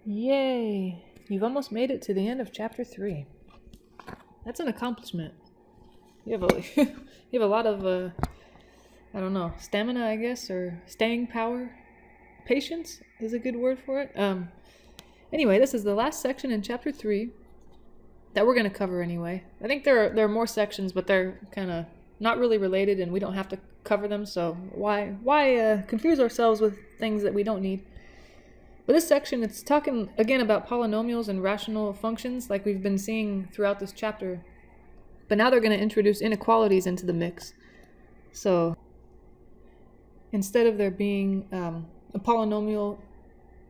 Yay! You've almost made it to the end of chapter 3. That's an accomplishment. You have a you have a lot of I don't know, stamina, I guess, or staying power. Patience is a good word for it. Anyway, this is the last section in chapter 3 that we're going to cover anyway. I think there are more sections, but they're kind of not really related and we don't have to cover them, so why confuse ourselves with things that we don't need? But this section, it's talking again about polynomials and rational functions like we've been seeing throughout this chapter. But now they're going to introduce inequalities into the mix. So instead of there being a polynomial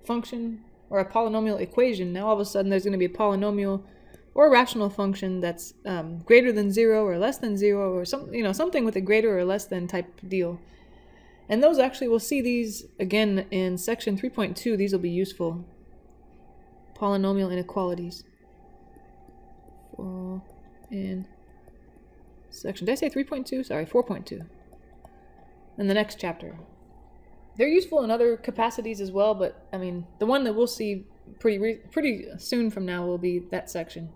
function or a polynomial equation, now all of a sudden there's going to be a polynomial or a rational function that's greater than 0 or less than 0 or something with a greater or less than type deal. And those actually, we'll see these again in section 3.2. These will be useful. Polynomial inequalities. In section, did I say 3.2? Sorry, 4.2. In the next chapter. They're useful in other capacities as well, but I mean, the one that we'll see pretty soon from now will be that section.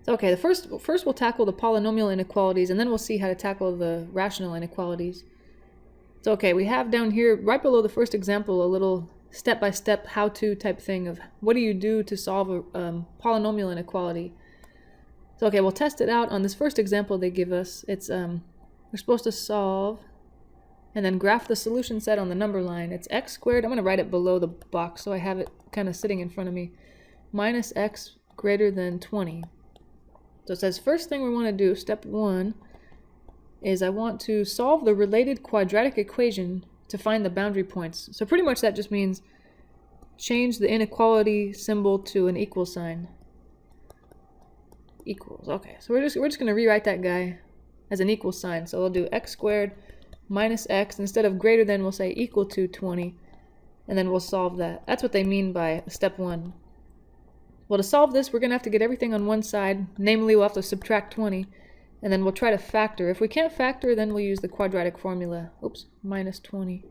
So, okay, first we'll tackle the polynomial inequalities, and then we'll see how to tackle the rational inequalities. So, okay, we have down here, right below the first example, a little step-by-step how-to type thing of what do you do to solve a polynomial inequality. So, okay, we'll test it out on this first example they give us. It's we're supposed to solve and then graph the solution set on the number line. It's x squared. I'm going to write it below the box so I have it kind of sitting in front of me. Minus x greater than 20. So it says first thing we want to do, step 1, is I want to solve the related quadratic equation to find the boundary points. So pretty much that just means change the inequality symbol to an equal sign. Equals. Okay, so we're just going to rewrite that guy as an equal sign. So we'll do x squared minus x. Instead of greater than, we'll say equal to 20, and then we'll solve that. That's what they mean by step 1. Well, to solve this, we're going to have to get everything on one side. Namely, we'll have to subtract 20. And then we'll try to factor. If we can't factor, then we'll use the quadratic formula. Oops, minus 20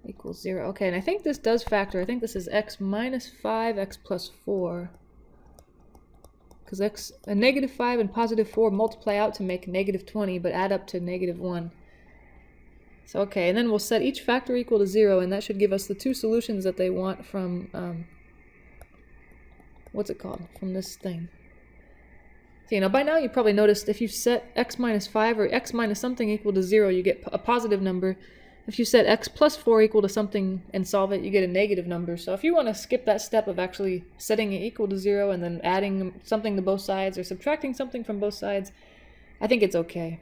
equals 0. Okay, and I think this does factor. I think this is x minus 5, x plus 4. Because a negative 5 and positive 4 multiply out to make negative 20, but add up to negative 1. So, okay, and then we'll set each factor equal to 0, and that should give us the two solutions that they want from, what's it called? From this thing. So, by now you probably noticed if you set x minus 5 or x minus something equal to 0, you get a positive number. If you set x plus 4 equal to something and solve it, you get a negative number. So if you want to skip that step of actually setting it equal to 0 and then adding something to both sides or subtracting something from both sides, I think it's okay.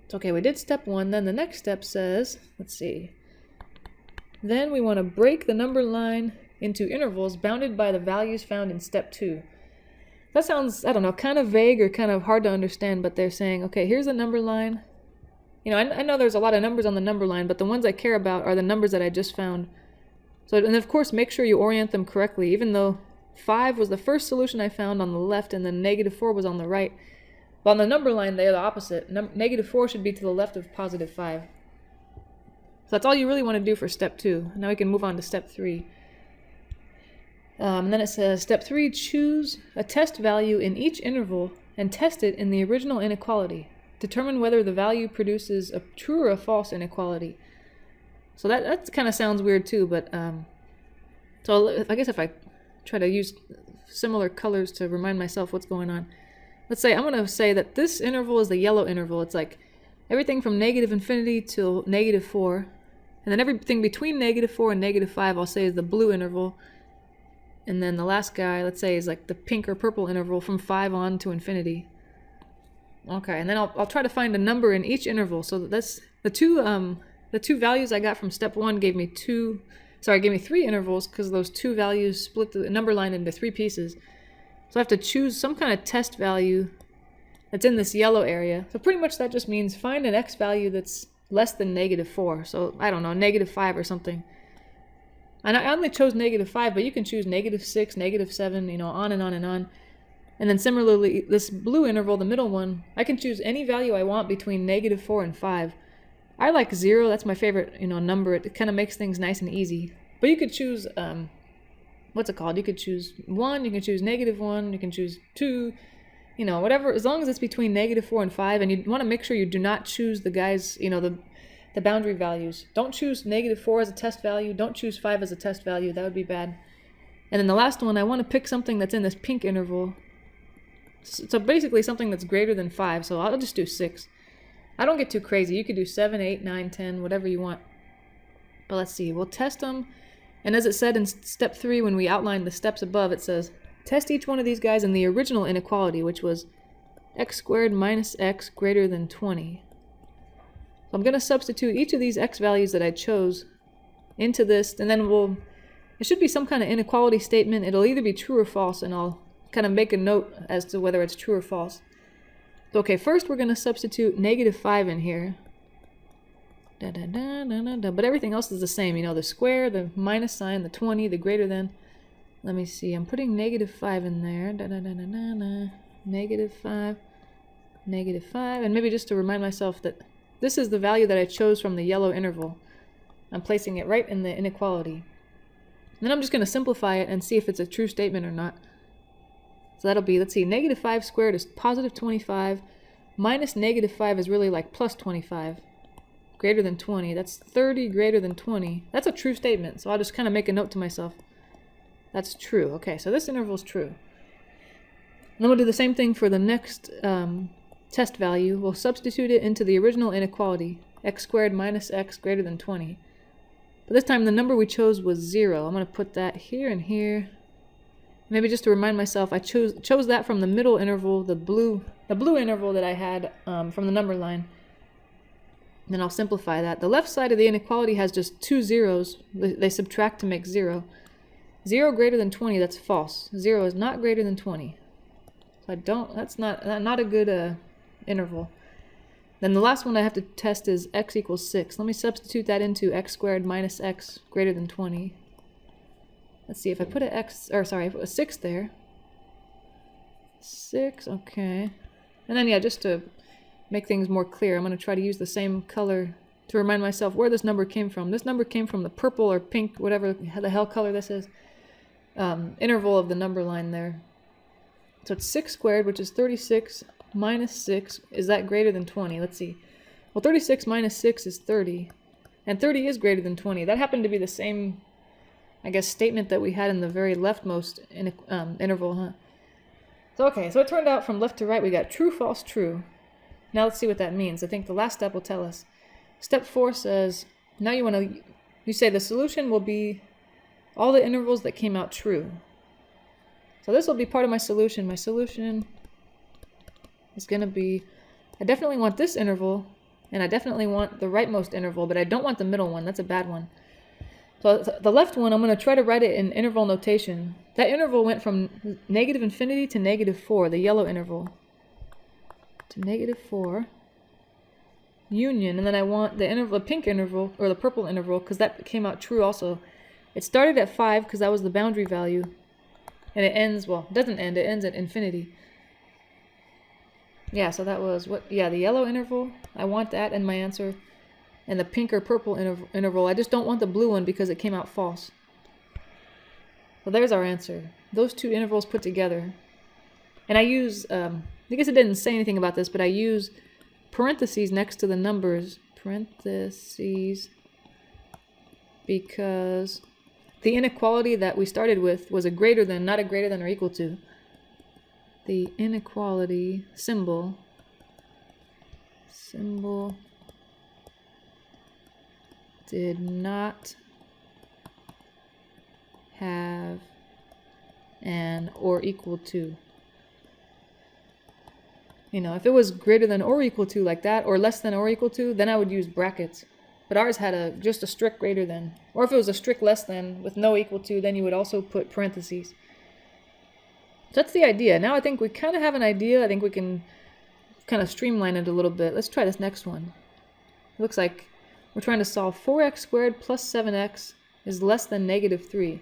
It's okay, we did step 1. Then the next step says, let's see. Then we want to break the number line into intervals bounded by the values found in step 2. That sounds, I don't know, kind of vague or kind of hard to understand, but they're saying, okay, here's a number line. I know there's a lot of numbers on the number line, but the ones I care about are the numbers that I just found. So, and of course, make sure you orient them correctly, even though 5 was the first solution I found on the left and then negative 4 was on the right. But on the number line, they're the opposite. Negative 4 should be to the left of positive 5. So that's all you really want to do for step 2. Now we can move on to step 3. And then it says, step 3, choose a test value in each interval and test it in the original inequality. Determine whether the value produces a true or a false inequality. So that kind of sounds weird too, but so I guess if I try to use similar colors to remind myself what's going on. Let's say I'm going to say that this interval is the yellow interval. It's like everything from negative infinity till negative 4. And then everything between negative 4 and negative 5 I'll say is the blue interval. And then the last guy, let's say, is like the pink or purple interval from 5 on to infinity. Okay, and then I'll try to find a number in each interval. So that's the two values I got from step 1 gave me 3 intervals because those two values split the number line into 3 pieces. So I have to choose some kind of test value that's in this yellow area. So pretty much that just means find an x value that's less than negative 4. So I don't know, negative 5 or something. And I only chose negative 5, but you can choose negative 6, negative 7, on and on and on. And then similarly, this blue interval, the middle one, I can choose any value I want between negative 4 and 5. I like 0. That's my favorite, number. It kind of makes things nice and easy. But you could choose what's it called? You could choose 1, you can choose -1, you can choose 2, you know, whatever, as long as it's between -4 and 5, and you want to make sure you do not choose the guys, you know, the boundary values. Don't choose -4 as a test value, don't choose 5 as a test value, that would be bad. And then the last one, I want to pick something that's in this pink interval. So basically something that's greater than 5, so I'll just do 6. I don't get too crazy. You could do 7, 8, 9, 10, whatever you want. But let's see, we'll test them. And as it said in step 3, when we outlined the steps above, it says, test each one of these guys in the original inequality, which was x squared minus x greater than 20. So I'm going to substitute each of these x values that I chose into this, and then it should be some kind of inequality statement. It'll either be true or false, and I'll kind of make a note as to whether it's true or false. Okay, first we're going to substitute -5 in here. But everything else is the same, you know, the square, the minus sign, the 20, the greater than. Let me see, I'm putting -5 in there. -5, -5, and maybe just to remind myself that this is the value that I chose from the yellow interval. I'm placing it right in the inequality. Then I'm just going to simplify it and see if it's a true statement or not. So that'll be, let's see, -5 squared is positive 25, minus -5 is really like plus 25, greater than 20. That's 30 greater than 20. That's a true statement, so I'll just kind of make a note to myself. That's true. Okay, so this interval is true. And then we'll do the same thing for the next test value. We'll substitute it into the original inequality, x squared minus x greater than 20. But this time the number we chose was 0. I'm going to put that here and here. Maybe just to remind myself, I chose that from the middle interval, the blue interval that I had from the number line. And then I'll simplify that. The left side of the inequality has just 2 zeros. They subtract to make 0. 0 greater than 20, that's false. 0 is not greater than 20. So that's not a good interval. Then the last one I have to test is x equals 6. Let me substitute that into x squared minus x greater than 20. Let's see, if I put I put a 6 there. 6, okay. And then, yeah, just to make things more clear, I'm going to try to use the same color to remind myself where this number came from. This number came from the purple or pink, whatever the hell color this is, interval of the number line there. So it's 6 squared, which is 36 minus 6. Is that greater than 20? Let's see. Well, 36 minus 6 is 30. And 30 is greater than 20. That happened to be the same, I guess, statement that we had in the very leftmost interval, huh? So, okay, so it turned out from left to right we got true, false, true. Now let's see what that means. I think the last step will tell us. Step 4 says, now you say the solution will be all the intervals that came out true. So this will be part of my solution. My solution is going to be, I definitely want this interval, and I definitely want the rightmost interval, but I don't want the middle one. That's a bad one. So the left one, I'm going to try to write it in interval notation. That interval went from -infinity to -4, the yellow interval, to -4, union, and then I want the pink interval, or the purple interval, because that came out true also. It started at 5 because that was the boundary value, and it ends, well, it doesn't end, it ends at infinity. Yeah, so that was the yellow interval, I want that in my answer, and the pink or purple interval, I just don't want the blue one because it came out false. So there's our answer, those two intervals put together. And I use, I guess it didn't say anything about this, but I use parentheses next to the numbers, parentheses, because the inequality that we started with was a greater than, not a greater than or equal to. The inequality symbol did not have an or equal to. You know, if it was greater than or equal to like that, or less than or equal to, then I would use brackets. But ours had just a strict greater than. Or if it was a strict less than with no equal to, then you would also put parentheses. So that's the idea. Now I think we kind of have an idea. I think we can kind of streamline it a little bit. Let's try this next one. It looks like we're trying to solve 4x squared plus 7x is less than -3.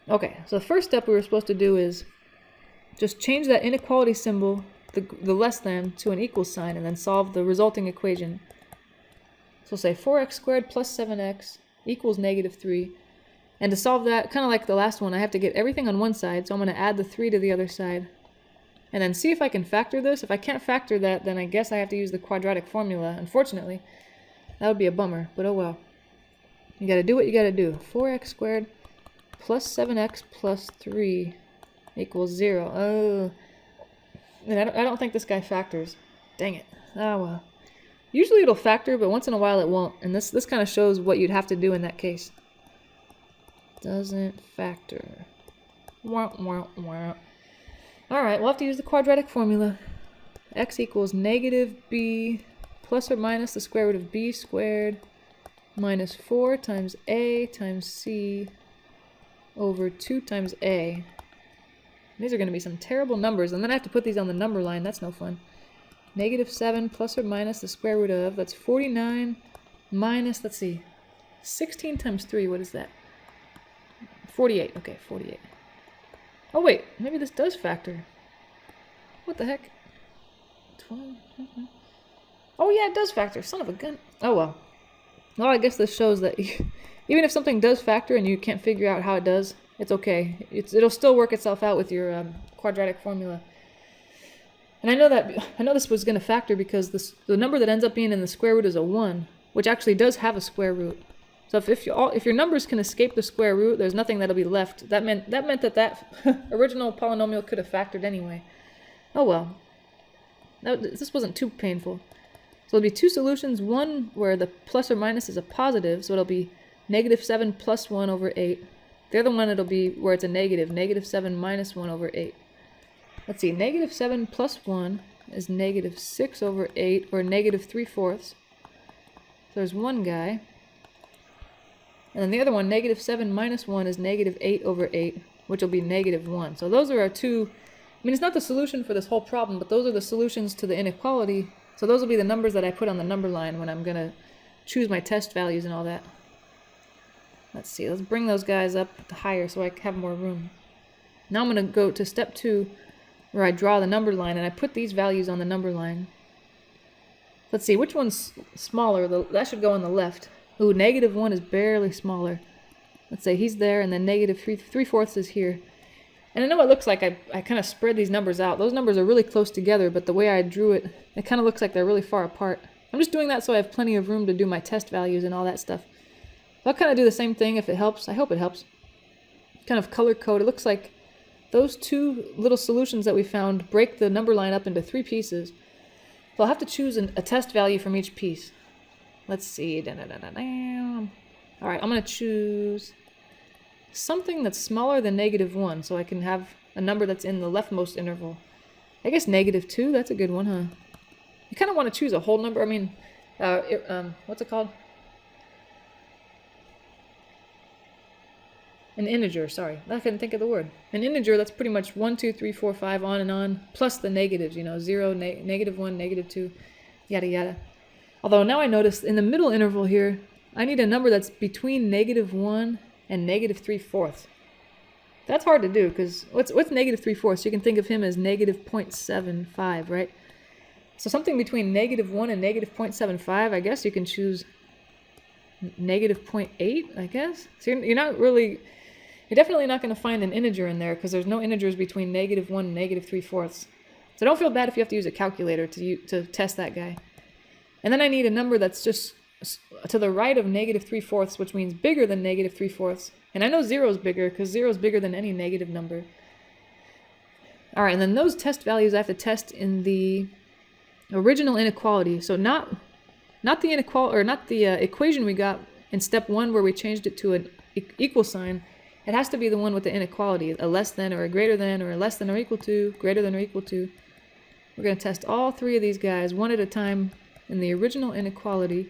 Okay, so the first step we were supposed to do is just change that inequality symbol, the less than, to an equal sign, and then solve the resulting equation. So say 4x squared plus 7x equals -3. And to solve that, kind of like the last one, I have to get everything on one side, so I'm going to add the 3 to the other side. And then see if I can factor this. If I can't factor that, then I guess I have to use the quadratic formula, unfortunately. That would be a bummer, but oh well. You gotta do what you gotta do. 4x squared plus 7x plus 3 equals 0. Oh. And I don't think this guy factors. Dang it. Oh well. Usually it'll factor, but once in a while it won't. And this kind of shows what you'd have to do in that case. Doesn't factor. Wah, wah, wah. Alright, we'll have to use the quadratic formula. X equals negative b plus or minus the square root of b squared minus 4 times a times c over 2 times a. These are going to be some terrible numbers, and then I have to put these on the number line. That's no fun. Negative 7 plus or minus the square root of, that's 49 minus, let's see, 16 times 3, what is that? 48, okay, 48. Oh wait, maybe this does factor. What the heck? 12, Oh yeah, it does factor, son of a gun. Oh well. Well, I guess this shows that even if something does factor and you can't figure out how it does, it's okay. It'll still work itself out with your quadratic formula. And I know this was going to factor because the number that ends up being in the square root is a 1, which actually does have a square root. So if your numbers can escape the square root, there's nothing that'll be left. That meant that original polynomial could have factored anyway. Oh well. This wasn't too painful. So it'll be two solutions, one where the plus or minus is a positive, so it'll be negative 7 plus 1 over 8. The other one it'll be where it's a negative, negative 7 minus 1 over 8. Let's see, negative 7 plus 1 is negative 6 over 8, or negative 3/4. So there's one guy. And then the other one, negative 7 minus 1, is negative 8 over 8, which will be negative 1. So those are our two, I mean, it's not the solution for this whole problem, but those are the solutions to the inequality. So those will be the numbers that I put on the number line when I'm going to choose my test values and all that. Let's see, let's bring those guys up higher so I have more room. Now I'm going to go to step 2, where I draw the number line, and I put these values on the number line. Let's see, which one's smaller? That should go on the left. Ooh, negative 1 is barely smaller. Let's say he's there, and then negative 3/4 is here. And I know it looks like I kind of spread these numbers out. Those numbers are really close together, but the way I drew it, it kind of looks like they're really far apart. I'm just doing that so I have plenty of room to do my test values and all that stuff. So I'll kind of do the same thing if it helps. I hope it helps. Kind of color code. It looks like those two little solutions that we found break the number line up into 3 pieces. So I'll have to choose a test value from each piece. Let's see. All right, I'm going to choose something that's smaller than negative 1, so I can have a number that's in the leftmost interval. I guess negative 2, that's a good one, huh? You kind of want to choose a whole number. I mean, what's it called? An integer, sorry. I couldn't think of the word. An integer, that's pretty much 1, 2, 3, 4, 5, on and on, plus the negatives, you know, 0, negative 1, negative 2, yada yada. Although now I notice in the middle interval here, I need a number that's between negative 1 and negative 3/4. That's hard to do, because what's negative 3/4? You can think of him as negative 0.75, right? So something between negative 1 and negative 0.75, I guess you can choose negative 0.8, I guess. So you're definitely not going to find an integer in there, because there's no integers between negative 1 and negative 3/4. So don't feel bad if you have to use a calculator to test that guy. And then I need a number that's just to the right of negative 3/4, which means bigger than negative 3/4. And I know 0 is bigger, because 0 is bigger than any negative number. All right, and then those test values I have to test in the original inequality. So not the inequality, or not the equation we got in step 1 where we changed it to an equal sign. It has to be the one with the inequality, a less than or a greater than, or a less than or equal to, greater than or equal to. We're going to test all 3 of these guys one at a time in the original inequality.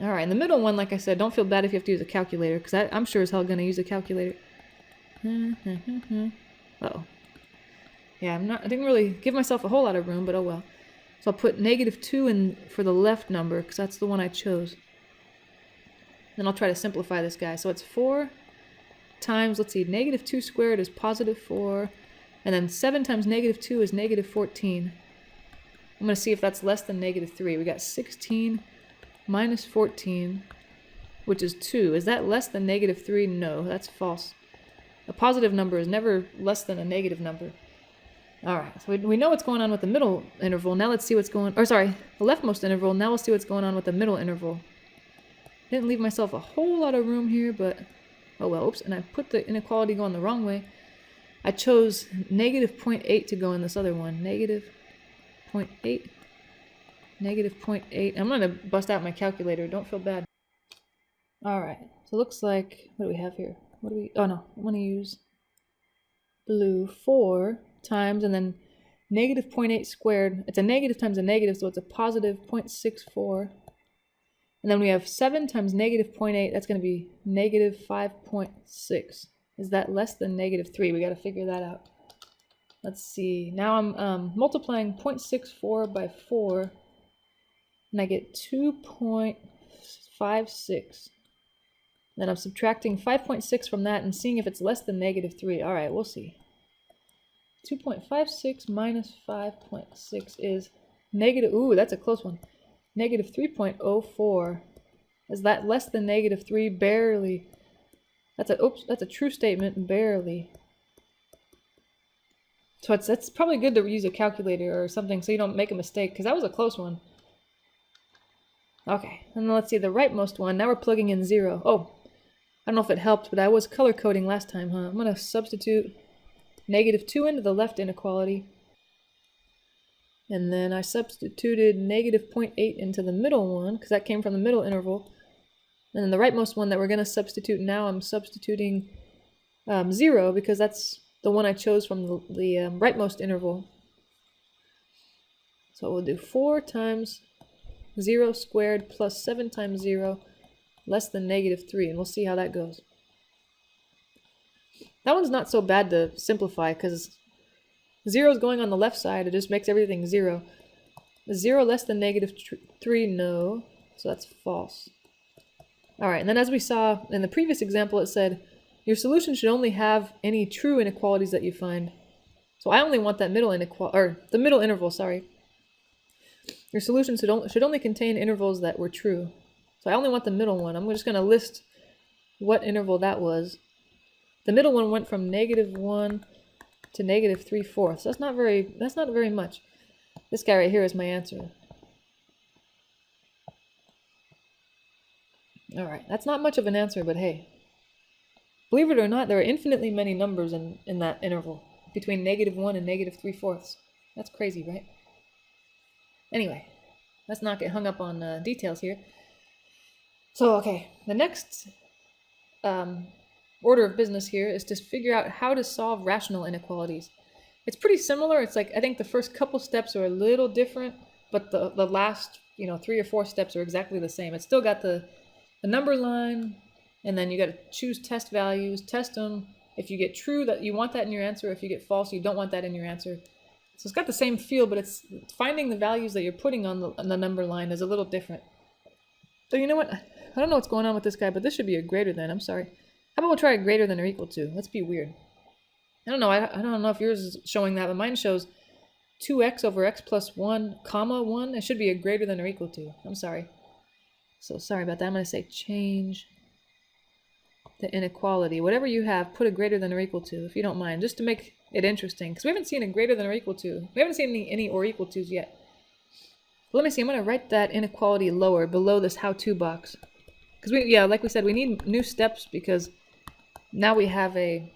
All right, in the middle one, like I said, don't feel bad if you have to use a calculator, because I'm sure as hell going to use a calculator. Uh-oh. Yeah, I didn't really give myself a whole lot of room, but oh well. So I'll put negative 2 in for the left number, because that's the one I chose. Then I'll try to simplify this guy. So it's 4 times, let's see, negative 2 squared is positive 4, and then 7 times negative 2 is negative 14. I'm going to see if that's less than negative 3. We got 16 minus 14 which is 2. Is that less than negative 3? No, that's false. A positive number is never less than a negative number. All right, so we know what's going on with the middle interval. Now let's see what's going, or sorry, the leftmost interval. Now we'll see what's going on with the middle interval. Didn't leave myself a whole lot of room here, but oh well, oops, and I put the inequality going the wrong way. I chose negative 0.8 to go in this other one. Negative 0.8. Negative 0.8. I'm going to bust out my calculator. Don't feel bad. All right, so it looks like, what do we have here? Oh no, I'm going to use blue. 4 times, and then negative 0.8 squared. It's a negative times a negative, so it's a positive 0.64. And then we have 7 times negative 0.8. That's going to be negative 5.6. Is that less than negative 3? We got to figure that out. Let's see. Now I'm multiplying 0.64 by 4, and I get 2.56. Then I'm subtracting 5.6 from that and seeing if it's less than negative 3. All right, we'll see. 2.56 minus 5.6 is negative, ooh, that's a close one. Negative 3.04. Is that less than negative 3? Barely. That's a true statement, barely. So it's probably good to use a calculator or something so you don't make a mistake, because that was a close one. Okay, and then let's see the rightmost one. Now we're plugging in 0. Oh, I don't know if it helped, but I was color coding last time, huh? I'm going to substitute negative 2 into the left inequality. And then I substituted negative 0.8 into the middle one, because that came from the middle interval. And then the rightmost one that we're going to substitute now, I'm substituting 0, because that's the one I chose from the rightmost interval. So we'll do 4 times 0 squared plus 7 times 0 less than negative 3, and we'll see how that goes. That one's not so bad to simplify, because 0 is going on the left side. It just makes everything 0. Is 0 less than negative 3? No. So that's false. Alright, and then as we saw in the previous example, it said your solution should only have any true inequalities that you find. So I only want that middle inequality, or the middle interval, sorry. Your solution should only contain intervals that were true. So I only want the middle one. I'm just going to list what interval that was. The middle one went from negative 1 to negative 3/4. That's not very much. This guy right here is my answer. All right, that's not much of an answer, but hey. Believe it or not, there are infinitely many numbers in that interval between negative 1 and negative 3/4. That's crazy, right? Anyway, let's not get hung up on details here. So, okay, the next order of business here is to figure out how to solve rational inequalities. It's pretty similar. It's like, I think the first couple steps are a little different, but the last, 3 or 4 steps are exactly the same. It's still got the number line, and then you got to choose test values, test them. If you get true, that you want that in your answer. If you get false, you don't want that in your answer. So it's got the same feel, but it's finding the values that you're putting on the number line is a little different. So you know what? I don't know what's going on with this guy, but this should be a greater than. I'm sorry. How about we'll try a greater than or equal to? Let's be weird. I don't know. I don't know if yours is showing that, but mine shows 2x over x plus 1, comma 1. It should be a greater than or equal to. I'm sorry. So sorry about that. I'm going to say change the inequality. Whatever you have, put a greater than or equal to, if you don't mind, just to make it interesting. Because we haven't seen a greater than or equal to. We haven't seen any or equal to's yet. Let me see. I'm going to write that inequality lower, below this how-to box. Because like we said, we need new steps because now we have a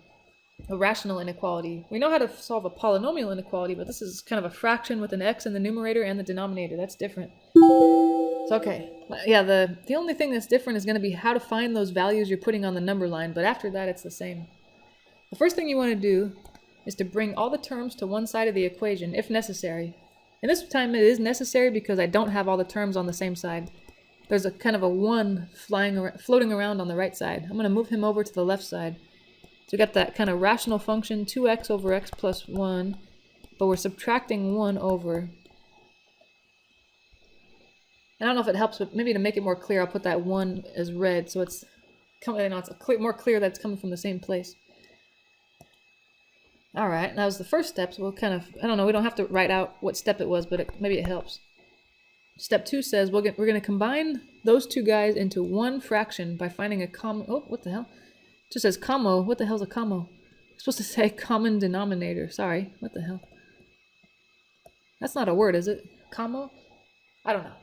rational inequality. We know how to solve a polynomial inequality, but this is kind of a fraction with an x in the numerator and the denominator. That's different. So, okay. Yeah, the only thing that's different is going to be how to find those values you're putting on the number line, but after that, it's the same. The first thing you want to do is to bring all the terms to one side of the equation, if necessary. And this time it is necessary because I don't have all the terms on the same side. There's a kind of a 1 floating around on the right side. I'm going to move him over to the left side. So we got that kind of rational function, 2x over x plus 1, but we're subtracting 1 over. I don't know if it helps, but maybe to make it more clear, I'll put that 1 as red, so it's more clear that it's coming from the same place. All right, that was the first step, so we'll kind of, I don't know, we don't have to write out what step it was, but maybe it helps. Step 2 says we're going to combine those two guys into one fraction by finding a common... Oh, what the hell? It just says commo. What the hell's a commo? I'm supposed to say common denominator. Sorry. What the hell? That's not a word, is it? Commo? I don't know.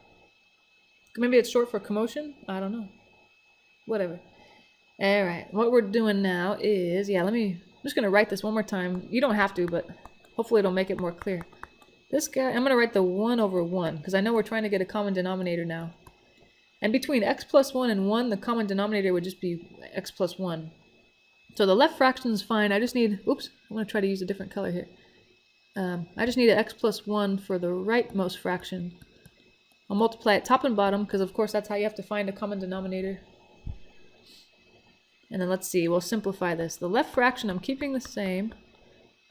Maybe it's short for commotion? I don't know. Whatever. Alright, what we're doing now is... Yeah, I'm just going to write this one more time. You don't have to, but hopefully it'll make it more clear. This guy, I'm going to write the 1 over 1, because I know we're trying to get a common denominator now. And between x plus 1 and 1, the common denominator would just be x plus 1. So the left fraction is fine. I just need... Oops, I'm going to try to use a different color here. I just need an x plus 1 for the rightmost fraction. I'll multiply it top and bottom, because of course that's how you have to find a common denominator. And then let's see, we'll simplify this. The left fraction I'm keeping the same.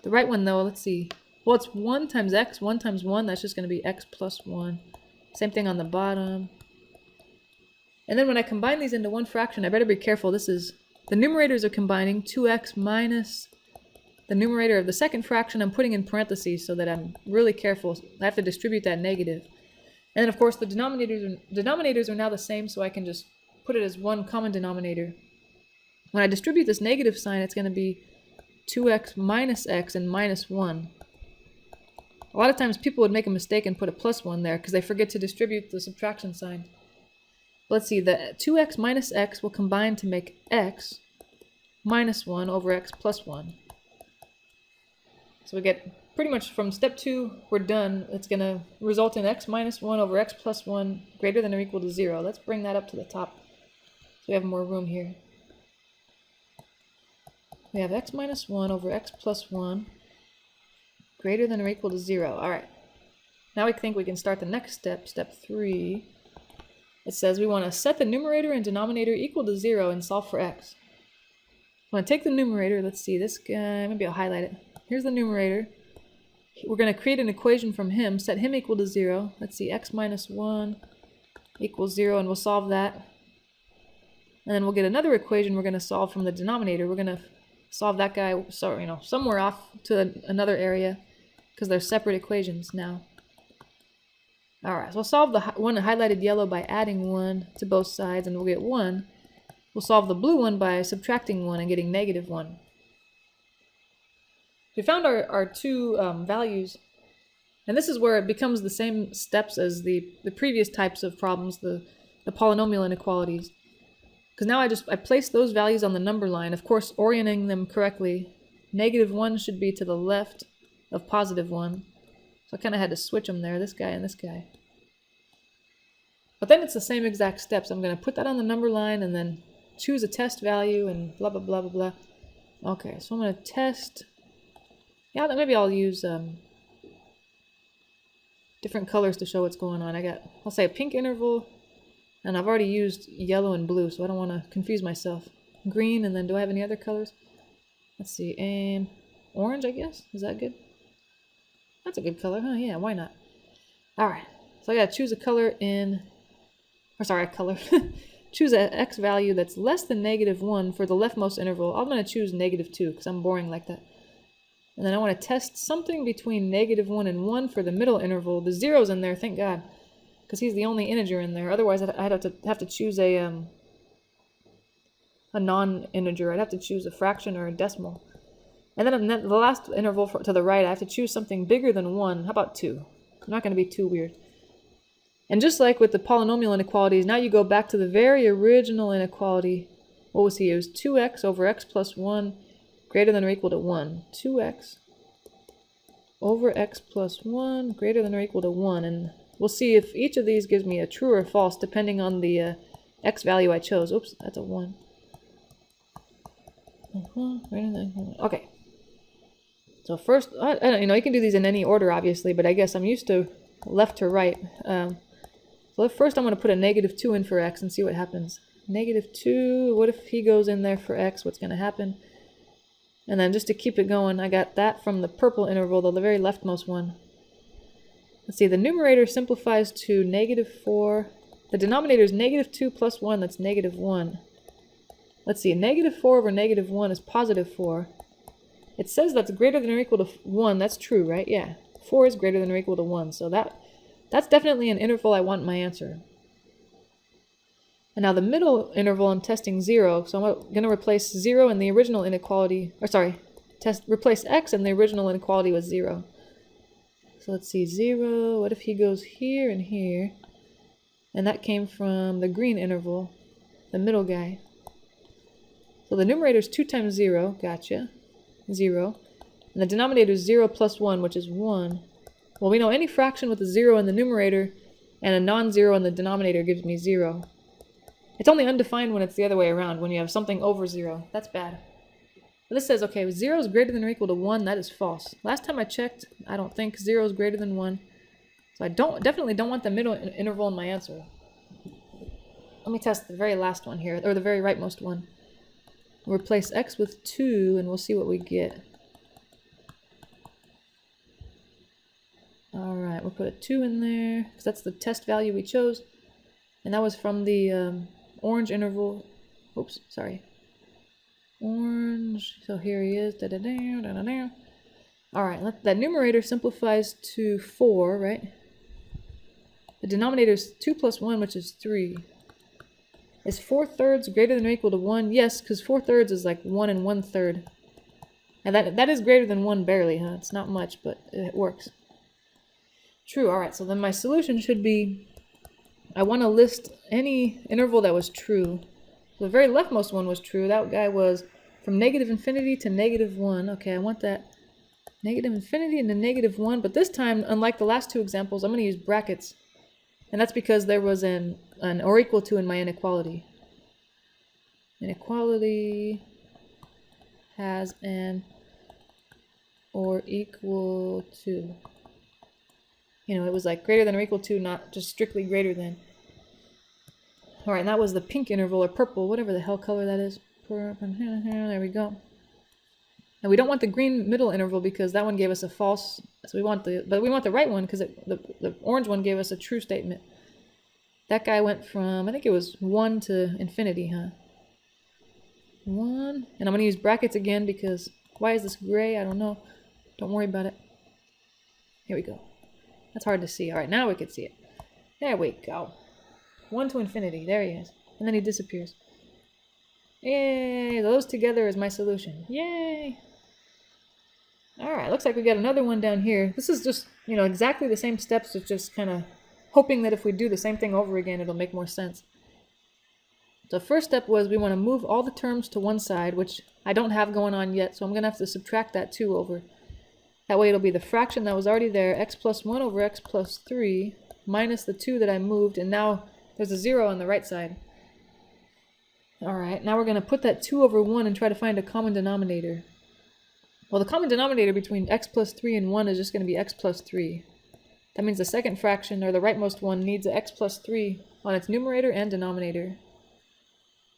The right one though, let's see. Well, it's 1 times x, 1 times 1, that's just going to be x plus 1. Same thing on the bottom. And then when I combine these into one fraction, I better be careful. This is, the numerators are combining 2x minus the numerator of the second fraction. I'm putting in parentheses so that I'm really careful. I have to distribute that negative. And then of course the denominators are now the same, so I can just put it as one common denominator. When I distribute this negative sign, it's going to be 2x minus x and minus 1. A lot of times people would make a mistake and put a plus 1 there because they forget to distribute the subtraction sign. Let's see, the 2x minus x will combine to make x minus 1 over x plus 1. So we get pretty much from step 2, we're done. It's going to result in x minus 1 over x plus 1 greater than or equal to 0. Let's bring that up to the top so we have more room here. We have x minus 1 over x plus 1 greater than or equal to 0. Alright. Now we think we can start the next step, step 3. It says we want to set the numerator and denominator equal to 0 and solve for x. I'm going to take the numerator, let's see, this guy, maybe I'll highlight it. Here's the numerator. We're going to create an equation from him, set him equal to 0. Let's see, x minus 1 equals 0, and we'll solve that. And then we'll get another equation we're going to solve from the denominator. We're going to solve that guy, so, somewhere off to another area, because they're separate equations now. Alright, so we'll solve the one highlighted yellow by adding 1 to both sides, and we'll get 1. We'll solve the blue one by subtracting 1 and getting negative 1. We found our two values, and this is where it becomes the same steps as the previous types of problems, the polynomial inequalities. Because now I place those values on the number line, of course orienting them correctly. Negative 1 should be to the left of positive 1. So I kind of had to switch them there, this guy and this guy. But then it's the same exact steps. I'm going to put that on the number line and then choose a test value and blah, blah, blah, blah, blah. Okay, so I'm going to test... Yeah, maybe I'll use different colors to show what's going on. I'll say a pink interval, and I've already used yellow and blue, so I don't want to confuse myself. Green, and then do I have any other colors? Let's see, and orange, I guess? Is that good? That's a good color, huh? Yeah, why not? Alright, so I gotta choose a color choose an x value that's less than negative 1 for the leftmost interval. I'm gonna choose negative 2, because I'm boring like that. And then I want to test something between negative 1 and 1 for the middle interval. The zero's in there, thank God, because he's the only integer in there. Otherwise, I'd have to choose a non-integer. I'd have to choose a fraction or a decimal. And then the last interval to the right, I have to choose something bigger than 1. How about 2? I'm not going to be too weird. And just like with the polynomial inequalities, now you go back to the very original inequality. What was he? It was 2x over x plus 1 greater than or equal to 1. 2x over x plus 1 greater than or equal to 1. And we'll see if each of these gives me a true or false depending on the x value I chose. Oops, that's a 1. Okay. So first, you can do these in any order obviously, but I guess I'm used to left to right. So first I'm going to put a negative 2 in for x and see what happens. Negative 2, what if he goes in there for x? What's going to happen? And then just to keep it going, I got that from the purple interval, the very leftmost one. Let's see, the numerator simplifies to negative 4. The denominator is negative 2 plus 1, that's negative 1. Let's see, negative 4 over negative 1 is positive 4. It says that's greater than or equal to 1, that's true, right? Yeah, 4 is greater than or equal to 1, so that's definitely an interval I want in my answer. And now the middle interval, I'm testing 0, so I'm going to replace 0 in the original inequality, or sorry, replace x and the original inequality was 0. So let's see, 0, what if he goes here and here? And that came from the green interval, the middle guy. So the numerator is 2 times 0, gotcha, 0. And the denominator is 0 plus 1, which is 1. Well, we know any fraction with a 0 in the numerator and a non-zero in the denominator gives me 0. It's only undefined when it's the other way around, when you have something over 0. That's bad. But this says, okay, 0 is greater than or equal to 1. That is false. Last time I checked, I don't think 0 is greater than 1. So I definitely don't want the middle interval in my answer. Let me test the very last one here, or the very rightmost one. We'll replace x with 2, and we'll see what we get. Alright, we'll put a 2 in there, because that's the test value we chose. And that was from the orange interval. Oops, sorry. Orange. So here he is. Alright, that numerator simplifies to 4, right? The denominator is 2 plus 1, which is 3. Is 4/3 greater than or equal to 1? Yes, because 4/3 is like 1 1/3. And that is greater than 1 barely, huh? It's not much, but it works. True, alright, so then my solution should be, I want to list any interval that was true. So the very leftmost one was true. That guy was from negative infinity to negative 1. Okay, I want that negative infinity and the negative 1, but this time, unlike the last two examples, I'm going to use brackets. And that's because there was an or equal to in my inequality. Inequality has an or equal to. You know, it was like greater than or equal to, not just strictly greater than. Alright, and that was the pink interval, or purple, whatever the hell color that is. There we go. And we don't want the green middle interval because that one gave us a false, so we want the right one because the orange one gave us a true statement. That guy went from, I think it was 1 to infinity, huh? 1, and I'm going to use brackets again because, why is this gray? I don't know. Don't worry about it. Here we go. That's hard to see. Alright, now we can see it. There we go. 1 to infinity. There he is. And then he disappears. Yay! Those together is my solution. Yay! Alright, looks like we got another one down here. This is just, you know, exactly the same steps, it's just kind of hoping that if we do the same thing over again, it'll make more sense. So first step was we want to move all the terms to one side, which I don't have going on yet, so I'm going to have to subtract that 2 over. That way it'll be the fraction that was already there, x plus 1 over x plus 3, minus the 2 that I moved, and now there's a 0 on the right side. Alright, now we're going to put that 2 over 1 and try to find a common denominator. Well, the common denominator between x plus 3 and 1 is just going to be x plus 3. That means the second fraction, or the rightmost one, needs x plus 3 on its numerator and denominator.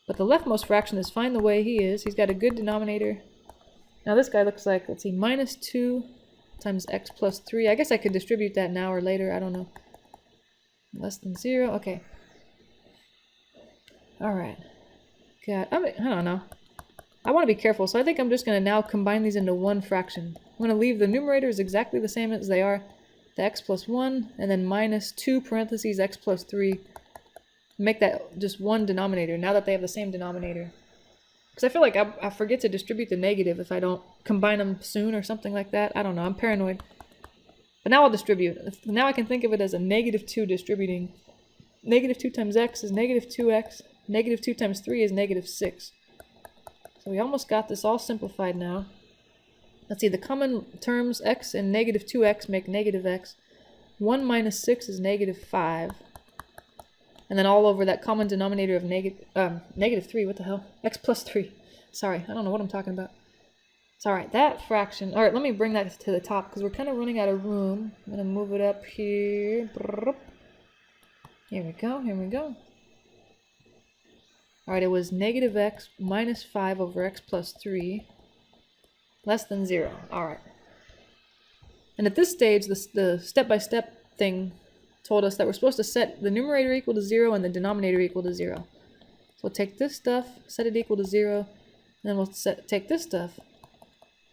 But the leftmost fraction is fine the way he is. He's got a good denominator. Now this guy looks like, let's see, minus 2 times x plus 3. I guess I could distribute that now or later. I don't know. Less than 0. Okay. Alright. I don't know. I want to be careful, so I think I'm just going to now combine these into one fraction. I'm going to leave the numerators exactly the same as they are. The x plus 1, and then minus 2 parentheses x plus 3. Make that just one denominator, now that they have the same denominator. Because I feel like I forget to distribute the negative if I don't combine them soon or something like that. I don't know, I'm paranoid. But now I'll distribute. Now I can think of it as a negative 2 distributing. Negative 2 times x is negative 2x. Negative 2 times 3 is negative 6. So we almost got this all simplified now. Let's see, the common terms x and negative 2x make negative x. 1 minus 6 is negative 5. And then all over that common denominator of negative 3, what the hell? X plus 3. Sorry, I don't know what I'm talking about. It's alright, that fraction. Alright, let me bring that to the top because we're kind of running out of room. I'm going to move it up here. Here we go, here we go. Alright, it was negative x minus 5 over x plus 3. Less than 0. Alright. And at this stage, the step-by-step thing told us that we're supposed to set the numerator equal to 0 and the denominator equal to 0. So we'll take this stuff, set it equal to 0, and then we'll take this stuff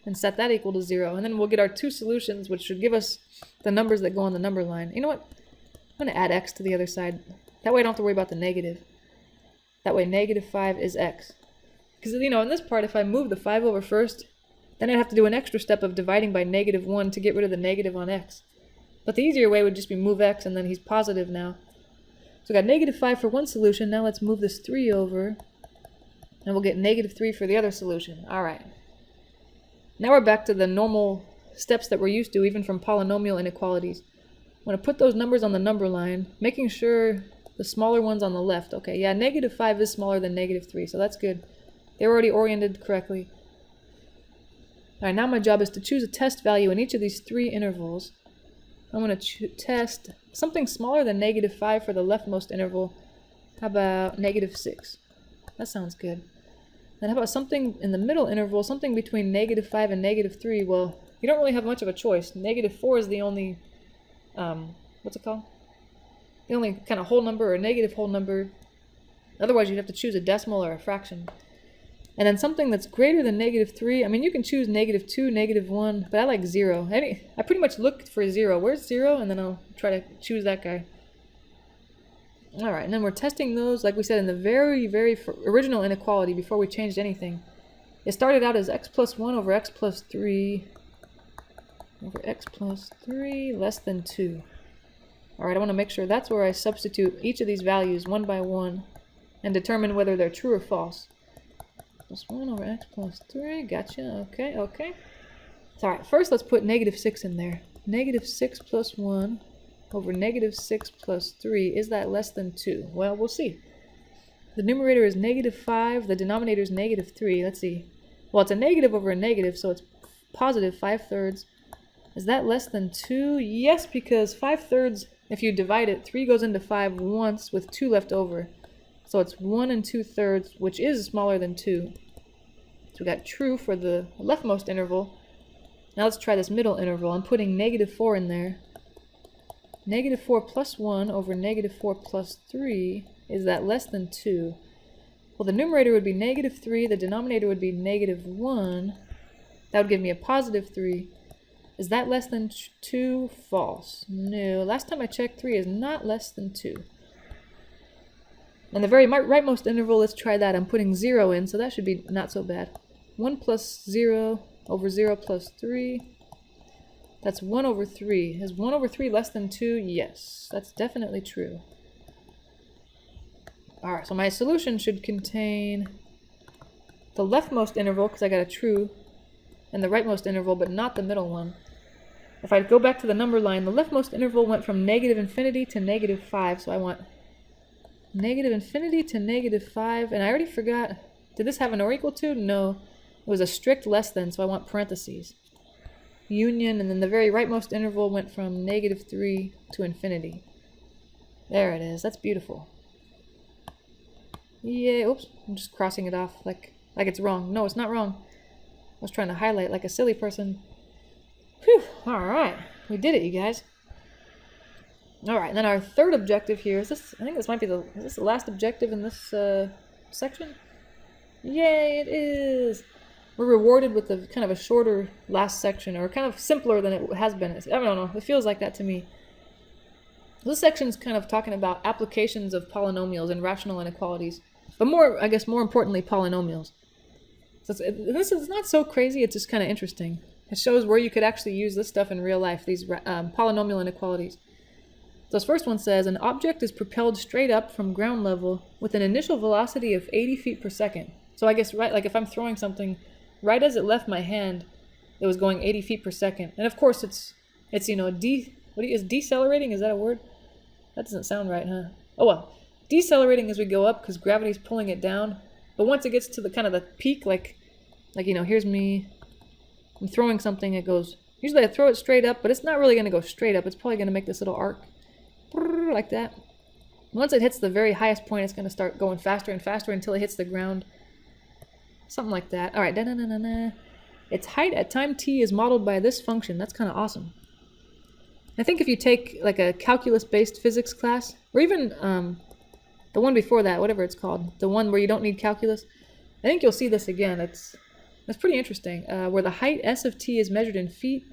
and set that equal to 0. And then we'll get our two solutions, which should give us the numbers that go on the number line. You know what? I'm going to add x to the other side. That way I don't have to worry about the negative. That way negative 5 is x. Because, you know, in this part, if I move the 5 over first, then I'd have to do an extra step of dividing by negative 1 to get rid of the negative on x. But the easier way would just be move x, and then he's positive now. So we got negative 5 for one solution. Now let's move this 3 over, and we'll get negative 3 for the other solution. All right. Now we're back to the normal steps that we're used to, even from polynomial inequalities. I'm going to put those numbers on the number line, making sure the smaller one's on the left. Okay, yeah, negative 5 is smaller than negative 3, so that's good. They're already oriented correctly. All right, now my job is to choose a test value in each of these 3 intervals. I'm going to test something smaller than negative 5 for the leftmost interval. How about negative 6? That sounds good. Then how about something in the middle interval, something between negative 5 and negative 3? Well, you don't really have much of a choice. Negative 4 is the only, what's it called? The only kind of whole number or negative whole number. Otherwise, you'd have to choose a decimal or a fraction. And then something that's greater than negative 3, I mean, you can choose negative 2, negative 1, but I like 0. I pretty much looked for 0. Where's 0? And then I'll try to choose that guy. All right, and then we're testing those, like we said, in the very original inequality before we changed anything. It started out as x plus 1 over x plus 3 over x plus 3 less than 2. All right, I want to make sure that's where I substitute each of these values one by one and determine whether they're true or false. Plus 1 over x plus 3, gotcha, okay, okay. So, all right, first let's put negative 6 in there. Negative 6 plus 1 over negative 6 plus 3, is that less than 2? Well, we'll see. The numerator is negative 5, the denominator is negative 3. Let's see. Well, it's a negative over a negative, so it's positive 5/3. Is that less than 2? Yes, because 5/3, if you divide it, 3 goes into 5 once with 2 left over. So it's 1 2/3, which is smaller than 2. So we got true for the leftmost interval. Now let's try this middle interval. I'm putting negative 4 in there. Negative 4 plus 1 over negative 4 plus 3, is that less than 2? Well, the numerator would be negative 3, the denominator would be negative 1. That would give me a positive 3. Is that less than 2? False. No, last time I checked, 3 is not less than 2. And the very rightmost interval, let's try that. I'm putting 0 in, so that should be not so bad. 1 plus 0 over 0 plus 3. That's 1 over 3. Is 1 over 3 less than 2? Yes, that's definitely true. Alright, so my solution should contain the leftmost interval, because I got a true, and the rightmost interval, but not the middle one. If I go back to the number line, the leftmost interval went from negative infinity to negative 5, so I want negative infinity to negative 5, and I already forgot, did this have an or equal to? No, it was a strict less than, so I want parentheses. Union, and then the very rightmost interval went from negative 3 to infinity. There it is, that's beautiful. Yeah, oops, I'm just crossing it off like it's wrong. No, it's not wrong. I was trying to highlight like a silly person. Whew, alright, we did it, you guys. Alright, then our third objective here, is this, I think this might be is this the last objective in this section? Yay, it is! We're rewarded with a kind of a shorter last section, or kind of simpler than it has been. I don't know, it feels like that to me. This section's kind of talking about applications of polynomials and rational inequalities, but more, I guess more importantly, polynomials. So this is not so crazy, it's just kind of interesting. It shows where you could actually use this stuff in real life, these polynomial inequalities. So this first one says, an object is propelled straight up from ground level with an initial velocity of 80 feet per second. So I guess, right, like if I'm throwing something, right as it left my hand, it was going 80 feet per second. And of course it's you know, is decelerating, is that a word? That doesn't sound right, huh? Oh well, decelerating as we go up because gravity's pulling it down. But once it gets to the kind of the peak, like you know, here's me, I'm throwing something, it goes, usually I throw it straight up, but it's not really going to go straight up. It's probably going to make this little arc like that. Once it hits the very highest point, it's going to start going faster and faster until it hits the ground. Something like that. All right, its height at time t is modeled by this function. That's kind of awesome. I think if you take like a calculus-based physics class, or even the one before that, whatever it's called, the one where you don't need calculus, I think you'll see this again. It's pretty interesting, where the height s of t is measured in feet,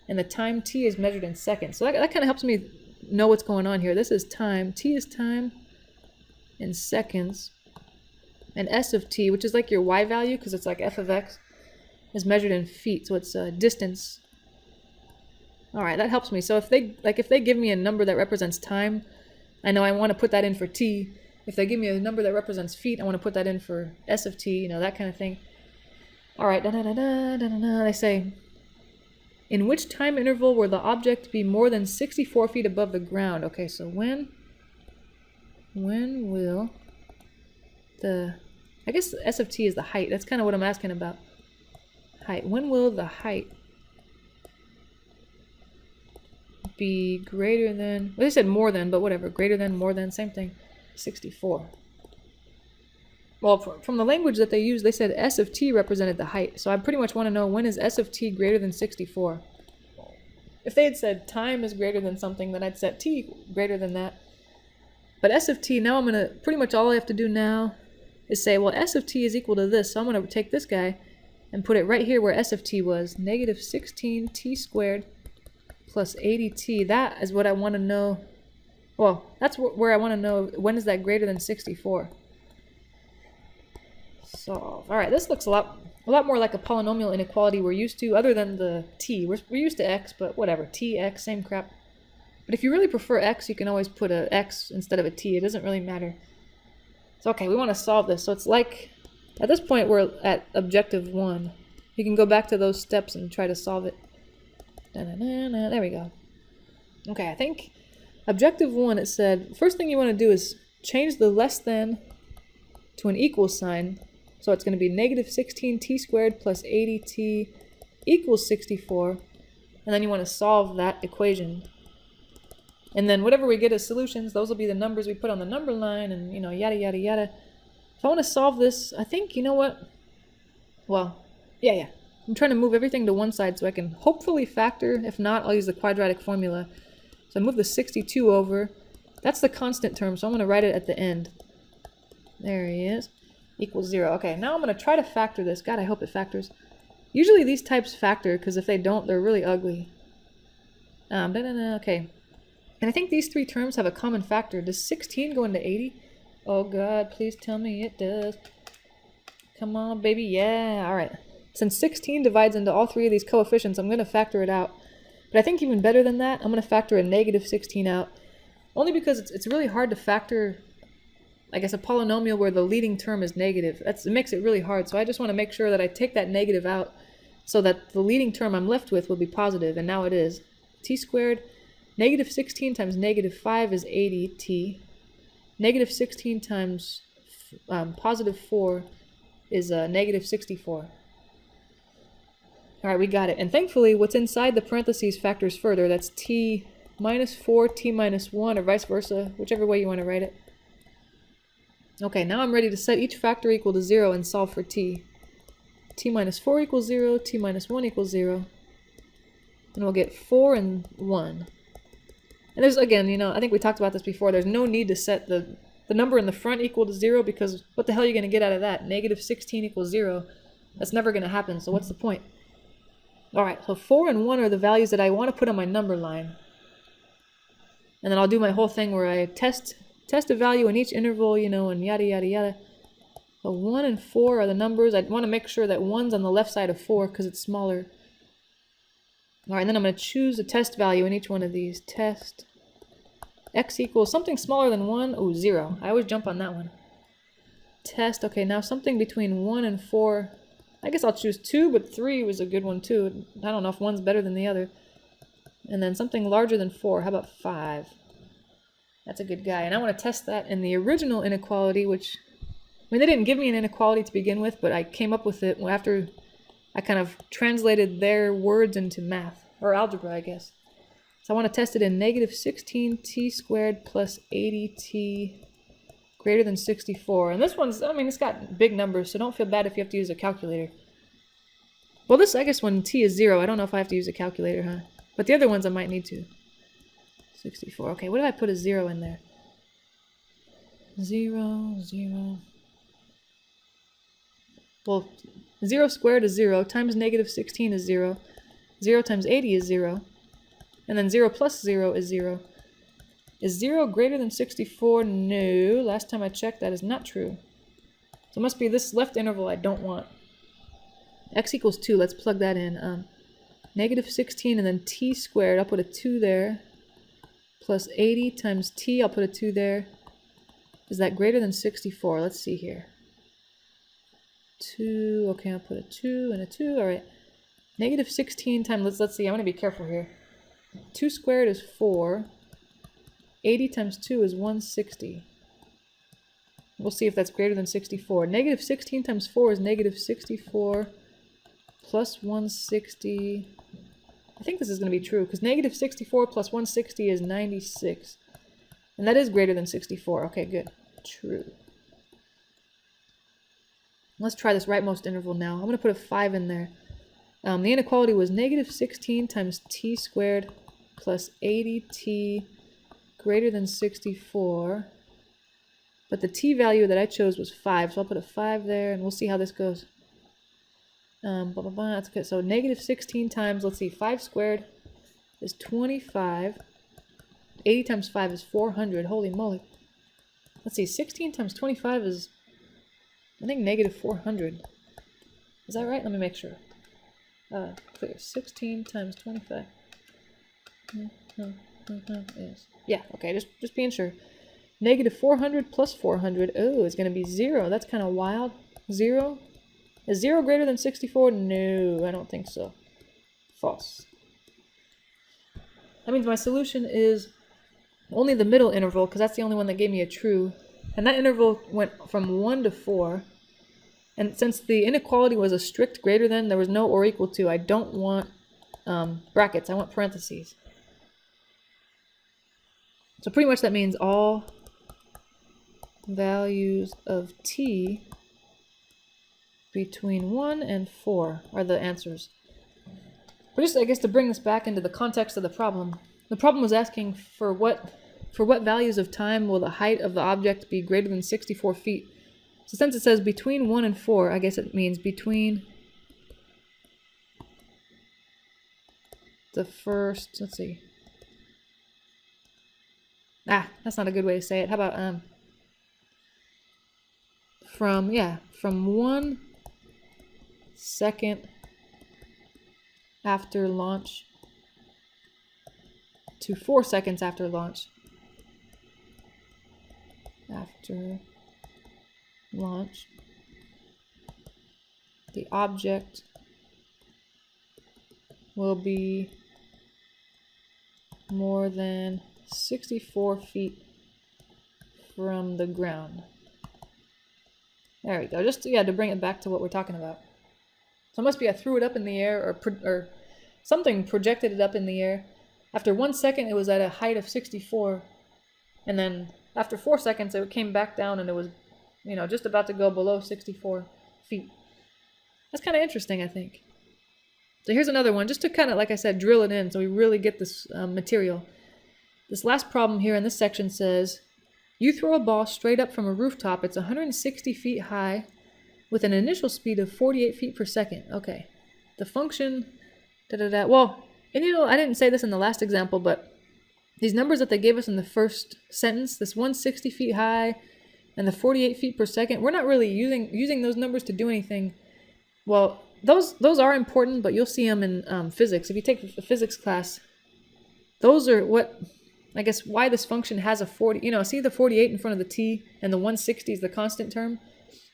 and the time t is measured in seconds. So that kind of helps me know what's going on here. This is time. T is time in seconds. And s of t, which is like your y value, because it's like f of x, is measured in feet, so it's distance. All right, that helps me. So if they give me a number that represents time, I know I want to put that in for t. If they give me a number that represents feet, I want to put that in for s of t, that kind of thing. All right, they say, in which time interval will the object be more than 64 feet above the ground? Okay, so when will I guess s of t is the height. That's kind of what I'm asking about. Height. When will the height be greater than, well, they said more than, but whatever, greater than, more than, same thing, 64. Well, from the language that they used, they said s of t represented the height, so I pretty much want to know, when is s of t greater than 64? If they had said time is greater than something, then I'd set t greater than that. But s of t, now I'm going to, pretty much all I have to do now is say, well, s of t is equal to this, so I'm going to take this guy and put it right here where s of t was, negative 16t squared plus 80t. That is what I want to know. Well, that's where I want to know, when is that greater than 64? Solve. All right, this looks a lot more like a polynomial inequality we're used to, other than the t. We're used to x, but whatever, t, x, same crap. But if you really prefer x, you can always put a x instead of a t. It doesn't really matter. So okay, we want to solve this. So it's like, at this point we're at objective 1. You can go back to those steps and try to solve it. There we go. Okay, I think objective 1, it said, first thing you want to do is change the less than to an equal sign. So it's going to be negative 16t squared plus 80t equals 64. And then you want to solve that equation. And then whatever we get as solutions, those will be the numbers we put on the number line, and yada yada yada. If I want to solve this, I think, well, yeah. I'm trying to move everything to one side so I can hopefully factor. If not, I'll use the quadratic formula. So I move the 62 over. That's the constant term, so I'm going to write it at the end. There he is. Equals 0. Okay, now I'm going to try to factor this. God, I hope it factors. Usually these types factor, because if they don't, they're really ugly. Okay. And I think these three terms have a common factor. Does 16 go into 80? Oh God, please tell me it does. Come on, baby. Yeah, all right. Since 16 divides into all three of these coefficients, I'm going to factor it out. But I think even better than that, I'm going to factor a negative 16 out. Only because it's really hard to factor, I guess, a polynomial where the leading term is negative. It makes it really hard. So I just want to make sure that I take that negative out so that the leading term I'm left with will be positive. And now it is. T squared. Negative 16 times negative 5 is 80t. Negative 16 times positive 4 is negative 64. All right, we got it. And thankfully, what's inside the parentheses factors further. That's t minus 4, t minus 1, or vice versa, whichever way you want to write it. Okay, now I'm ready to set each factor equal to 0 and solve for t. T minus 4 equals 0, t minus 1 equals 0. And we'll get 4 and 1. And there's, again, I think we talked about this before, there's no need to set the number in the front equal to 0, because what the hell are you going to get out of that? Negative 16 equals 0. That's never going to happen, so what's the point? Alright, so 4 and 1 are the values that I want to put on my number line. And then I'll do my whole thing where I test a value in each interval, and yada yada yada. So 1 and 4 are the numbers. I want to make sure that 1's on the left side of 4 because it's smaller. Alright, and then I'm going to choose a test value in each one of these. Test x equals something smaller than 1. Oh, 0. I always jump on that one. Test, okay, now something between 1 and 4. I guess I'll choose 2, but 3 was a good one too. I don't know if one's better than the other. And then something larger than 4. How about 5? That's a good guy. And I want to test that in the original inequality, which, they didn't give me an inequality to begin with, but I came up with it after I kind of translated their words into math, or algebra, I guess. So I want to test it in negative 16t squared plus 80t greater than 64. And this one's, it's got big numbers, so don't feel bad if you have to use a calculator. Well, this, I guess when t is 0, I don't know if I have to use a calculator, huh? But the other ones I might need to. 64. Okay, what if I put a 0 in there? 0, 0. Well, 0 squared is 0, times negative 16 is 0. 0 times 80 is 0. And then 0 plus 0 is 0. Is 0 greater than 64? No. Last time I checked, that is not true. So it must be this left interval I don't want. X equals 2, let's plug that in. Negative 16 and then t squared, I'll put a 2 there. Plus 80 times t, I'll put a 2 there. Is that greater than 64? Let's see here. 2, okay, I'll put a 2 and a 2, all right. Negative 16 times, let's see, I'm gonna be careful here. 2 squared is 4. 80 times 2 is 160. We'll see if that's greater than 64. Negative 16 times 4 is negative 64 plus 160. I think this is going to be true because negative 64 plus 160 is 96. And that is greater than 64. Okay, good. True. Let's try this rightmost interval now. I'm going to put a 5 in there. The inequality was negative 16 times t squared plus 80t greater than 64. But the t value that I chose was 5, so I'll put a 5 there, and we'll see how this goes. That's good. So negative 16 times, let's see, 5 squared is 25. 80 times 5 is 400. Holy moly. Let's see, 16 times 25 is, I think, negative 400. Is that right? Let me make sure. Clear. 16 times 25. Yes. Yeah, okay, just being sure. Negative 400 plus 400. Oh, it's going to be 0. That's kind of wild. 0? Is 0 greater than 64? No, I don't think so. False. That means my solution is only the middle interval, because that's the only one that gave me a true. And that interval went from 1 to 4. And since the inequality was a strict greater than, there was no or equal to, I don't want brackets. I want parentheses. So pretty much that means all values of t between 1 and 4 are the answers. But just, I guess, to bring this back into the context of the problem was asking for what values of time will the height of the object be greater than 64 feet. So since it says between 1 and 4, I guess it means between the first, let's see. That's not a good way to say it. How about from 1 second after launch to 4 seconds after launch. After launch, the object will be more than 64 feet from the ground. There we go. Just to bring it back to what we're talking about. So it must be I threw it up in the air, or something projected it up in the air. After 1 second, it was at a height of 64, and then after 4 seconds, it came back down, and it was, just about to go below 64 feet. That's kind of interesting, I think. So here's another one, just to kind of, like I said, drill it in so we really get this material. This last problem here in this section says, you throw a ball straight up from a rooftop. It's 160 feet high with an initial speed of 48 feet per second. Okay. The function, Well, and I didn't say this in the last example, but these numbers that they gave us in the first sentence, this 160 feet high and the 48 feet per second, we're not really using those numbers to do anything. Well, those are important, but you'll see them in physics. If you take the physics class, those are what, I guess, why this function has a 40, see the 48 in front of the t and the 160 is the constant term?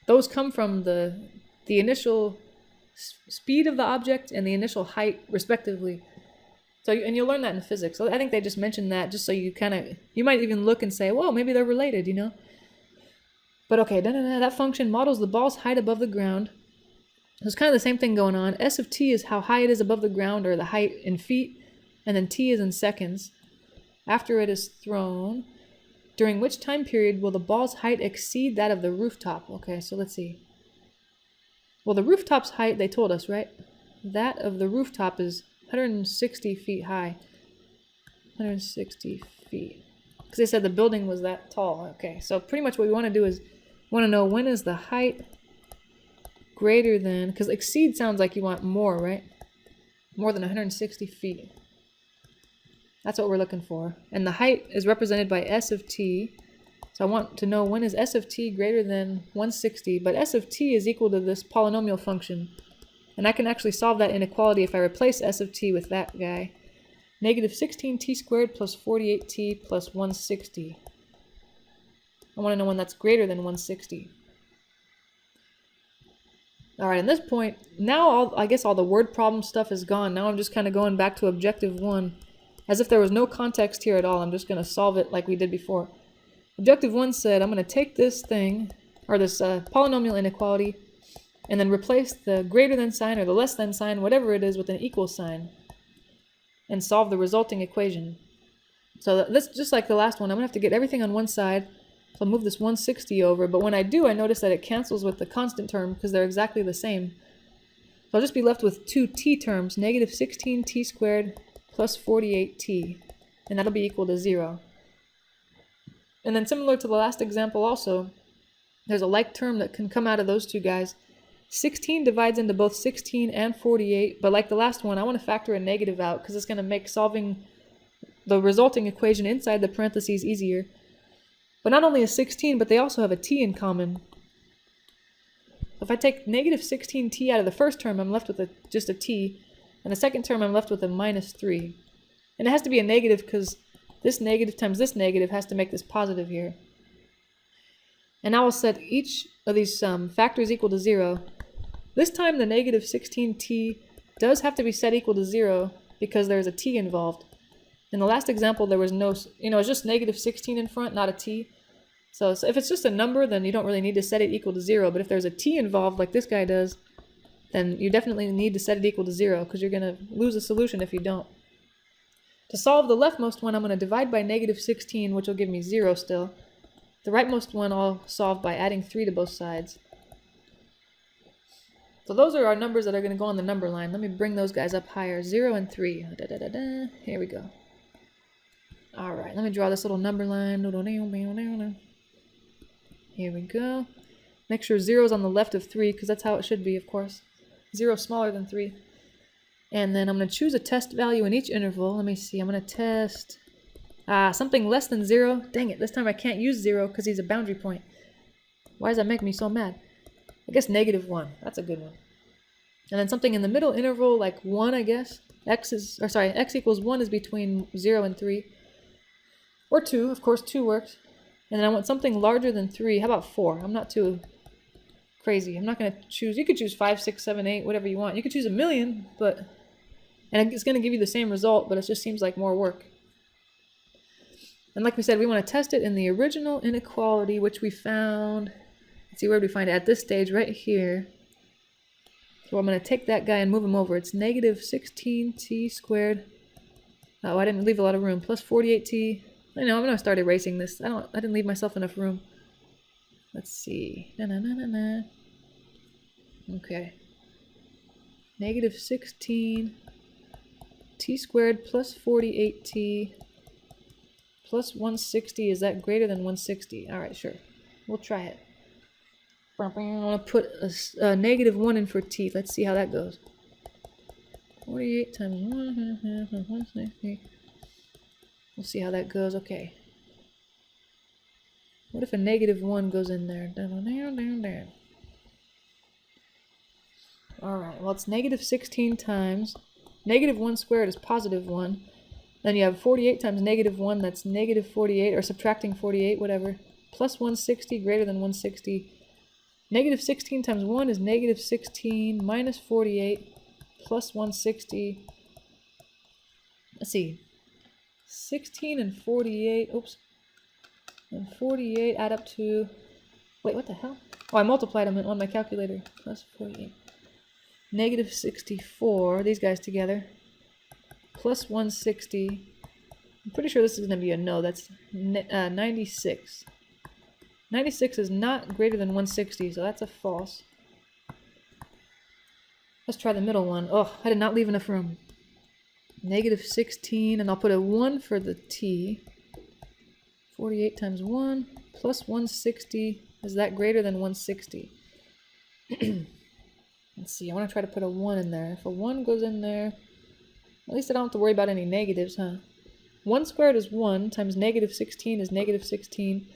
Those come from the initial speed of the object and the initial height, respectively. So, and you'll learn that in physics. So I think they just mentioned that just so you you might even look and say, well, maybe they're related, But okay, that function models the ball's height above the ground. So it's kind of the same thing going on. S of t is how high it is above the ground, or the height in feet, and then t is in seconds. After it is thrown, during which time period will the ball's height exceed that of the rooftop? Okay, so let's see. Well, the rooftop's height, they told us, right? That of the rooftop is 160 feet high. 160 feet. Because they said the building was that tall. Okay, so pretty much what we want to do is know when is the height greater than, because exceed sounds like you want more, right? More than 160 feet. That's what we're looking for. And the height is represented by S of t. So I want to know when is s of t greater than 160, but s of t is equal to this polynomial function. And I can actually solve that inequality if I replace s of t with that guy. Negative 16t squared plus 48t plus 160. I want to know when that's greater than 160. Alright, at this point, now I guess all the word problem stuff is gone. Now I'm just kind of going back to objective 1. As if there was no context here at all. I'm just going to solve it like we did before. Objective 1 said I'm going to take this thing, or this polynomial inequality, and then replace the greater than sign or the less than sign, whatever it is, with an equal sign, and solve the resulting equation. So this, just like the last one, I'm going to have to get everything on one side. So I'll move this 160 over, but when I do, I notice that it cancels with the constant term because they're exactly the same. So I'll just be left with two t terms, negative 16t squared plus 48t, and that'll be equal to 0. And then similar to the last example also, there's a like term that can come out of those two guys. 16 divides into both 16 and 48, but like the last one, I want to factor a negative out because it's going to make solving the resulting equation inside the parentheses easier. But not only is 16, but they also have a t in common. If I take negative 16t out of the first term, I'm left with just a t, and the second term I'm left with a minus 3. And it has to be a negative because this negative times this negative has to make this positive here. And now I'll set each of these factors equal to 0. This time the negative 16t does have to be set equal to 0 because there's a t involved. In the last example there was no, it's just negative 16 in front, not a t. So if it's just a number, then you don't really need to set it equal to 0. But if there's a t involved, like this guy does, then you definitely need to set it equal to 0 because you're going to lose a solution if you don't. To solve the leftmost one, I'm going to divide by negative 16, which will give me 0 still. The rightmost one I'll solve by adding 3 to both sides. So those are our numbers that are going to go on the number line. Let me bring those guys up higher. 0 and 3. Here we go. Alright, let me draw this little number line. Here we go. Make sure 0 is on the left of 3, because that's how it should be, of course. 0 smaller than 3. And then I'm going to choose a test value in each interval. Let me see. I'm going to test something less than 0. Dang it, this time I can't use 0 because he's a boundary point. Why does that make me so mad? I guess negative 1. That's a good one. And then something in the middle interval, like 1, I guess. X equals 1 is between 0 and 3. Or 2. Of course, 2 works. And then I want something larger than 3. How about 4? I'm not too crazy. I'm not going to choose. You could choose 5, 6, 7, 8, whatever you want. You could choose a million, but... And it's going to give you the same result, but it just seems like more work. And like we said, we want to test it in the original inequality, which we found... Let's see, where did we find it? At this stage, right here. So I'm going to take that guy and move him over. It's negative 16t squared. Oh, I didn't leave a lot of room. Plus 48t. I know, I'm going to start erasing this. I didn't leave myself enough room. Let's see. Okay. Negative 16 t squared plus 48t plus 160. Is that greater than 160? Alright, sure. We'll try it. I want to put a negative 1 in for t. Let's see how that goes. 48 times 160. We'll see how that goes. Okay. What if a negative 1 goes in there? Alright, well it's negative 16 times. Negative 1 squared is positive 1. Then you have 48 times negative 1, that's negative 48, or subtracting 48, whatever. Plus 160 greater than 160. Negative 16 times 1 is negative 16 minus 48 plus 160. Let's see. 16 and 48, oops, and 48 add up to, wait, what the hell? Oh, I multiplied them on my calculator, plus 48. Negative 64, these guys together, plus 160. I'm pretty sure this is going to be a no, that's 96. 96 is not greater than 160, so that's a false. Let's try the middle one. Oh, I did not leave enough room. Negative 16, and I'll put a 1 for the t. 48 times 1 plus 160. Is that greater than 160? Let's see, I want to try to put a 1 in there. If a 1 goes in there, at least I don't have to worry about any negatives, huh? 1 squared is 1 times negative 16 is negative 16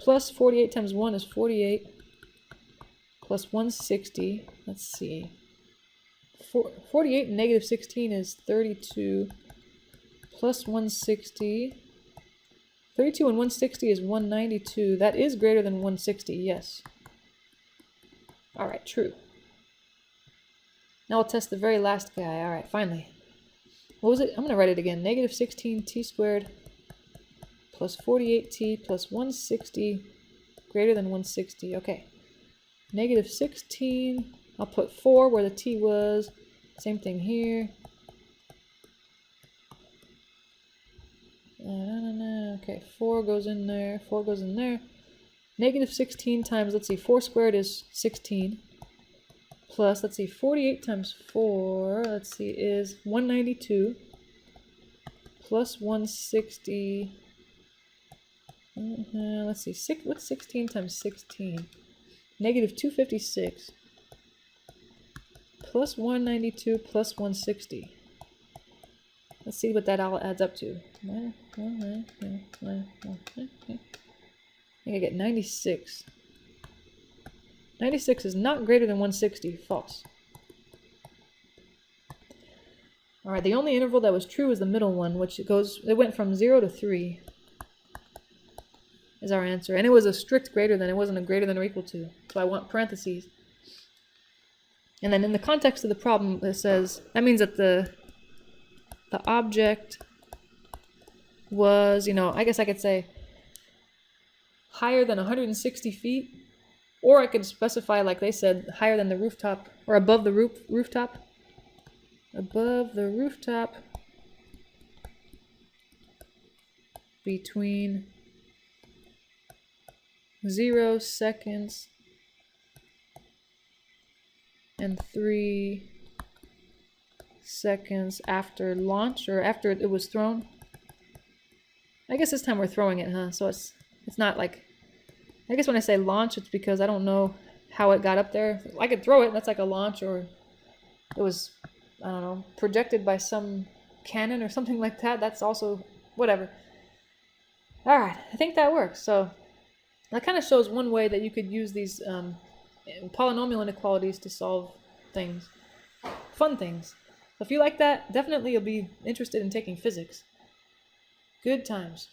plus 48 times 1 is 48, plus 160, let's see, 48 and negative 16 is 32, plus 160, 32 and 160 is 192, that is greater than 160, yes. Alright, true. Now we'll test the very last guy, alright, finally. What was it? I'm going to write it again, negative 16t squared plus 48t plus 160 greater than 160. Okay. Negative 16. I'll put 4 where the t was. Same thing here. Okay, 4 goes in there. 4 goes in there. Negative 16 times, let's see, 4 squared is 16. Plus, let's see, 48 times 4, let's see, is 192. Plus 160. Let's see, what's 16 times 16? Negative 256 plus 192 plus 160. Let's see what that all adds up to. I think I get 96. 96 is not greater than 160. False. Alright, the only interval that was true is the middle one, which it went from 0 to 3. Is our answer. And it was a strict greater than, it wasn't a greater than or equal to. So I want parentheses. And then in the context of the problem, it says, that means that the object was, you know, I guess I could say higher than 160 feet. Or I could specify, like they said, higher than the rooftop, or above the rooftop. Above the rooftop between 0 seconds and 3 seconds after launch, or after it was thrown. I guess this time we're throwing it, huh? So it's not like, I guess when I say launch, it's because I don't know how it got up there. I could throw it, that's like a launch, or it was, I don't know, projected by some cannon or something like that. That's also, whatever. Alright, I think that works. So that kind of shows one way that you could use these polynomial inequalities to solve things. Fun things. So if you like that, definitely you'll be interested in taking physics. Good times.